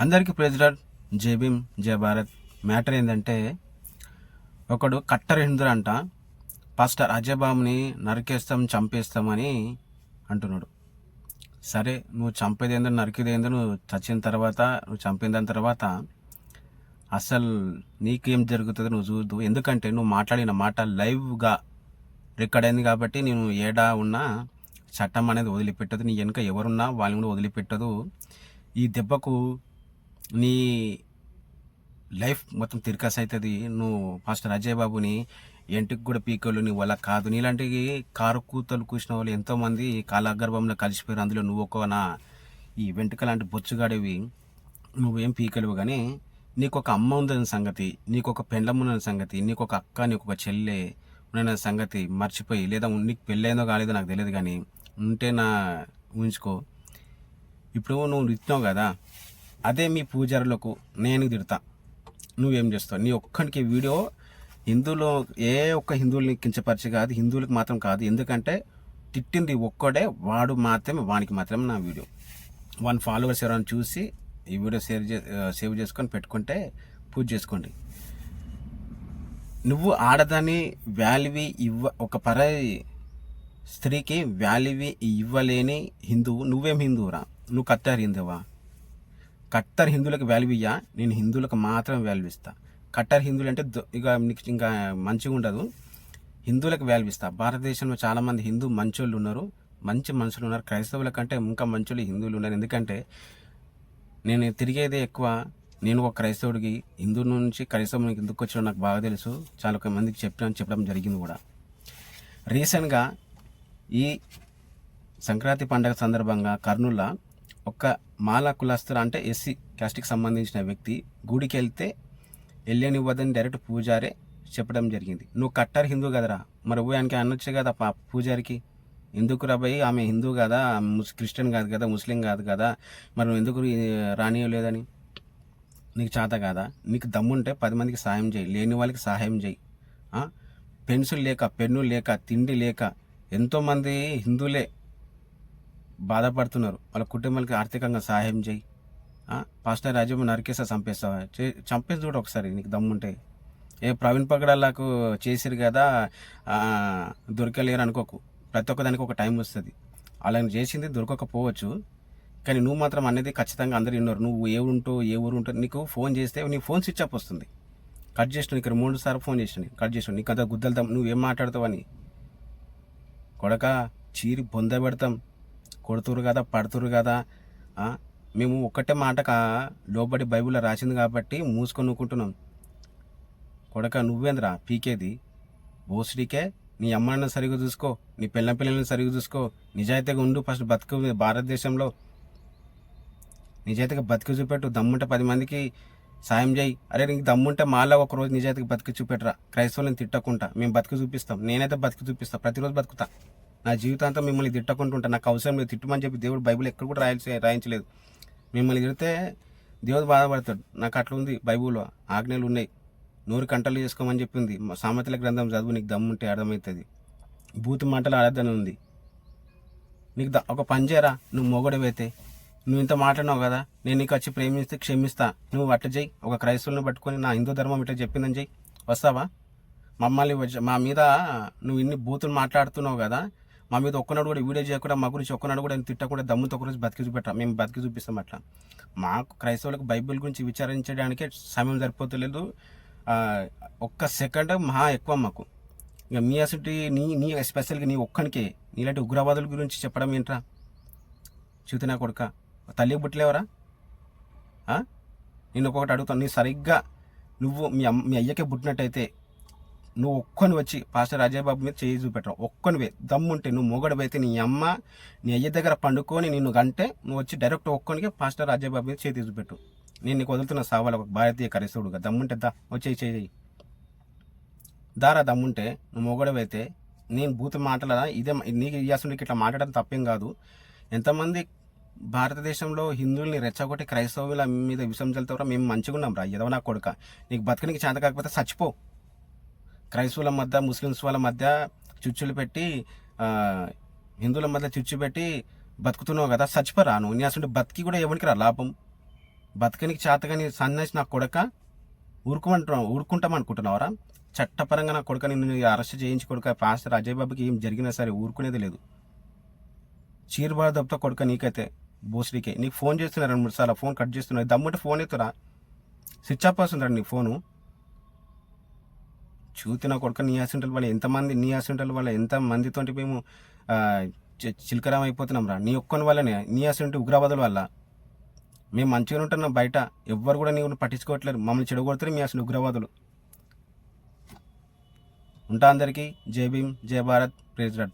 అందరికీ ప్రెసిడెంట్ జై భీమ్ జై భారత్. మ్యాటర్ ఏంటంటే, ఒకడు కట్టర్ హిందుడు అంట పాస్టర్ అజయ్ బాబుని నరికేస్తాం చంపేస్తామని అంటున్నాడు. సరే, నువ్వు చంపేదేందో నరికేదేందో, నువ్వు చచ్చిన తర్వాత, నువ్వు చంపిన దాని తర్వాత అసలు నీకేం జరుగుతుందో నువ్వు చూద్దు. ఎందుకంటే నువ్వు మాట్లాడిన మాట లైవ్గా రికార్డ్ అయింది కాబట్టి నేను ఏడా ఉన్నా చట్టం అనేది వదిలిపెట్టదు. నీ వెనుక ఎవరున్నా వాళ్ళని కూడా వదిలిపెట్టదు. ఈ దెబ్బకు నీ లైఫ్ మొత్తం తిరకాస్ అవుతుంది. నువ్వు పాస్టర్ అజయ్ బాబుని ఇంటికి కూడా పీకోలు నీ వల్ల కాదు. నీలాంటి కారు కూతలు కూసిన వాళ్ళు ఎంతోమంది కాలాగర్భంలో కలిసిపోయారు. అందులో నువ్వు ఒక ఈ వెంట్రుక లాంటి బొచ్చుగాడేవి నువ్వేం పీకలేవు. కానీ నీకు ఒక అమ్మ ఉందన్న సంగతి, నీకు ఒక పెండ్లం ఉన్న సంగతి, నీకు ఒక అక్క, నీకు ఒక చెల్లె ఉన్న సంగతి మర్చిపోయి, లేదా నీకు పెళ్ళైందో కాలేదో నాకు తెలియదు, కానీ ఉంటే ఉంచుకో. ఇప్పుడు నువ్వు ఇచ్చినావు కదా, అదే మీ పూజారులకు నేను తిడతా. నువ్వేం చేస్తావు? నీ ఒక్కడికి వీడియో హిందువులు ఏ ఒక్క హిందువుల్ని కించపరిచి కాదు, హిందువులకు మాత్రం కాదు. ఎందుకంటే తిట్టింది ఒక్కడే, వాడు మాత్రమే, వానికి మాత్రమే నా వీడియో. 1 ఫాలోవర్స్ ఎవరైనా చూసి ఈ వీడియో సేవ్ చేసుకొని పెట్టుకుంటే పూజ చేసుకోండి. నువ్వు ఆడదాన్ని వాల్యూ ఒక స్త్రీకి వాల్యూ ఇవ్వలేని హిందువు. నువ్వేం హిందువురా? నువ్వు కట్టర్ హిందువా? కట్టర్ హిందువులకు వాల్యూ ఇయ్యా, నేను హిందువులకు మాత్రం వాల్యూ ఇస్తా. కట్టర్ హిందువులు అంటే ఇక నీకు ఇంకా మంచిగా ఉండదు. హిందువులకు వాల్యూ ఇస్తా. భారతదేశంలో చాలామంది హిందూ మంచోళ్ళు ఉన్నారు, మంచి మనుషులు ఉన్నారు. క్రైస్తవుల కంటే ఇంకా మంచోళ్ళు హిందువులు ఉన్నారు. ఎందుకంటే నేను తిరిగేదే ఎక్కువ. నేను ఒక క్రైస్తవుడికి హిందూ నుంచి క్రైస్తవునికి ఎందుకు వచ్చాడో నాకు బాగా తెలుసు. చాలా మందికి చెప్పడం జరిగింది కూడా. రీసెంట్గా ఈ సంక్రాంతి పండుగ సందర్భంగా కర్నూలులో ఒక మాల కులస్తులు అంటే ఎస్సీ క్యాస్ట్కి సంబంధించిన వ్యక్తి గుడికి వెళ్తే వెళ్ళనివ్వదని డైరెక్ట్ పూజారే చెప్పడం జరిగింది. నువ్వు కట్టర్ హిందూ కదరా, మరి ఆయనకి అనొచ్చు కదా పూజారికి. ఎందుకు రాబోయి, ఆమె హిందూ కదా, క్రిస్టియన్ కాదు కదా, ముస్లిం కాదు కదా, మరి నువ్వు ఎందుకు రానియలేదని? నీకు చేత కాదా? నీకు దమ్ముంటే 10 మందికి సహాయం చేయి, లేని వాళ్ళకి సహాయం చేయి. పెన్సులు లేక, పెన్నులు లేక, తిండి లేక ఎంతోమంది హిందువులే బాధపడుతున్నారు. వాళ్ళ కుటుంబాలకి ఆర్థికంగా సహాయం చేయి. పాస్టర్ రాజ్యం నరికేసా చంపేస్తావా? చంపేసి చూడు ఒకసారి నీకు దమ్ముంటే. ప్రవీణ్ పగడాలకు చేసిరు కదా, దొరకలేరు అనుకోకు. ప్రతి ఒక్కదానికి ఒక టైం వస్తుంది. అలాని చేసింది దొరకకపోవచ్చు, కానీ నువ్వు మాత్రం అనేది ఖచ్చితంగా అందరు విన్నారు. నువ్వు ఏ ఊరు ఉంటో నీకు ఫోన్ చేస్తే నీ ఫోన్ స్విచ్ ఆఫ్ వస్తుంది. కట్ చేసిన ఇక్కడ 3 సార్లు ఫోన్ చేసిన, కట్ చేసిన. నీకు అంత గుద్దలుతాం, నువ్వేం మాట్లాడతావని. కొడక చీరి బొంద పెడతాం. కొడుతురు కదా, పడుతురు కదా. మేము ఒక్కటే మాట లోబడి బైబిల్లో రాసింది కాబట్టి మూసుకొని నూకుంటున్నాం. కొడక నువ్వేంద్రా పీకేది? బోసుడికే. నీ అమ్మని సరిగ్గా చూసుకో, నీ పిల్లల్ని సరిగ్గా చూసుకో, నిజాయితీగా ఉండు. ఫస్ట్ బతుకు. భారతదేశంలో నిజాయితీగా బతికి చూపెట్టు. దమ్ముంటే 10 మందికి సాయం చేయి. అరే నీకు దమ్ముంటే మాలో ఒకరోజు నిజాయితీగా బతికి చూపెట్టరా. క్రైస్తవులను తిట్టకుండా మేము బతికి చూపిస్తాం. నేనైతే బతికి చూపిస్తాను, ప్రతిరోజు బతుకుతా. నా జీవితాంతం మిమ్మల్ని తిట్టకుంటుంటా. నాకు అవసరం లేదు, తిట్టమని చెప్పి దేవుడు బైబిల్ ఎక్కడ కూడా రాయించలేదు. మిమ్మల్ని తిడితే దేవుడు బాధపడతాడు. నాకు అట్లా ఉంది, బైబిల్లో ఆజ్ఞలు ఉన్నాయి. 100 కంటలు చేసుకోమని చెప్పింది. సామెతల గ్రంథం చదువు, నీకు దమ్ముంటే అర్థమవుతుంది. బూతు మాటలు ఆడద్దని ఉంది. నీకు ఒక పని చేయరా, నువ్వు మొగడవైతే. నువ్వు ఇంత మాట్లాడినావు కదా, నేను నీకు వచ్చి ప్రేమిస్తే క్షమిస్తా. నువ్వు అట్ట చేయి. ఒక క్రైస్తవులను పట్టుకొని నా హిందూ ధర్మం ఇట్లా చెప్పిందని చెయ్యి. వస్తావా? మమ్మల్ని మా మీద నువ్వు ఇన్ని బూతులు మాట్లాడుతున్నావు కదా, మా మీద ఒక్కనాడు కూడా వీడియో చేయకుండా, మా గురించి ఒక్కనాడు కూడా తిట్టకుండా దమ్ముతో ఒకరోజు బతికి చూపెట్టా. మేము బతికి చూపిస్తాం. అట్లా మాకు క్రైస్తవులకు బైబిల్ గురించి విచారించడానికే సమయం సరిపోతలేదు. ఒక్క సెకండ్ మహా ఎక్కువ మాకు. ఇక మీ అసలు నీ స్పెషల్గా నీ ఒక్కనికే నీలాంటి ఉగ్రవాదుల గురించి చెప్పడం ఏంట్రా? చూతున్నా కొడుక, తల్లికి పుట్టలేవరా? నేను ఒక్కొక్కటి అడుగుతాను. నీ సరిగ్గా నువ్వు మీ అయ్యకే పుట్టినట్టయితే నువ్వు ఒక్కని వచ్చి పాస్టర్ అజయ్ బాబు మీద చేయి చూపెట్టవు. ఒక్కనివే దమ్ముంటే, నువ్వు మొగడవైతే నీ అమ్మ నీ అయ్య దగ్గర పండుకొని నిన్ను గంటే నువ్వు వచ్చి డైరెక్ట్ ఒక్కనికే పాస్టర్ అజయ్ బాబు మీద చేతి చూపెట్టు. నేను నీకు వదులుతున్న సావాల ఒక భారతీయ క్రైస్తవుడుగా. దమ్ముంటే వచ్చి చేయి. దారా దమ్ముంటే. నువ్వు మొగడవైతే నేను బూతు మాటలదా ఇదే నీకు ఇయ్యాల్సి ఇట్లా మాట్లాడడం తప్పేం కాదు. ఎంతమంది భారతదేశంలో హిందువుల్ని రెచ్చగొట్టి క్రైస్తవుల మీద విషం చల్లుతారా? మేము మంచిగా ఉన్నాం రా, ఎదవ నా కొడుక. నీకు బతకనికి చేత కాకపోతే చచ్చిపో. క్రైస్తవుల మధ్య, ముస్లిమ్స్ వాళ్ళ మధ్య చుచ్చులు పెట్టి, హిందువుల మధ్య చుచ్చు పెట్టి బతుకుతున్నావు కదా, చచ్చిపోరా నువ్వు. నీ అసలు బతికి కూడా ఎవరికి రా లాభం? బతకనికి చేతగాని సన్యాసి నా కొడక ఊరుకుంటాం అనుకుంటున్నావరా? చట్టపరంగా నా కొడుక నిన్ను అరెస్ట్ చేయించి కొడుక పాస్టర్ అజయ్ బాబుకి ఏం జరిగినా సరే ఊరుకునేది లేదు. చీరుబాడ దెబ్బతో కొడుక నీకైతే బోస్డీకే. నీకు ఫోన్ చేస్తున్నా 2-3 సార్లు, ఫోన్ కట్ చేస్తున్నా. దమ్ముంటే ఫోన్ ఎత్తురా, స్విచ్ ఆఫ్ వస్తుంటాడు నీ ఫోను. చూతిన కొడుక నీ అసంటల వల్ల ఎంతమందితోటి మేము చిలకరం అయిపోతున్నాం రా. నీ ఒక్కని వల్లనే, నీ అసంటి ఉగ్రవాదుల వల్ల. మేము మంచిగా ఉంటున్నాం బయట, ఎవ్వరు కూడా నీవు పట్టించుకోవట్లేదు. మమ్మల్ని చెడగొడుతున్నారు మీ అసలు ఉగ్రవాదులు. ఉంటా అందరికీ. జై భీమ్, జై భారత్, ప్రైజ్ లార్డ్.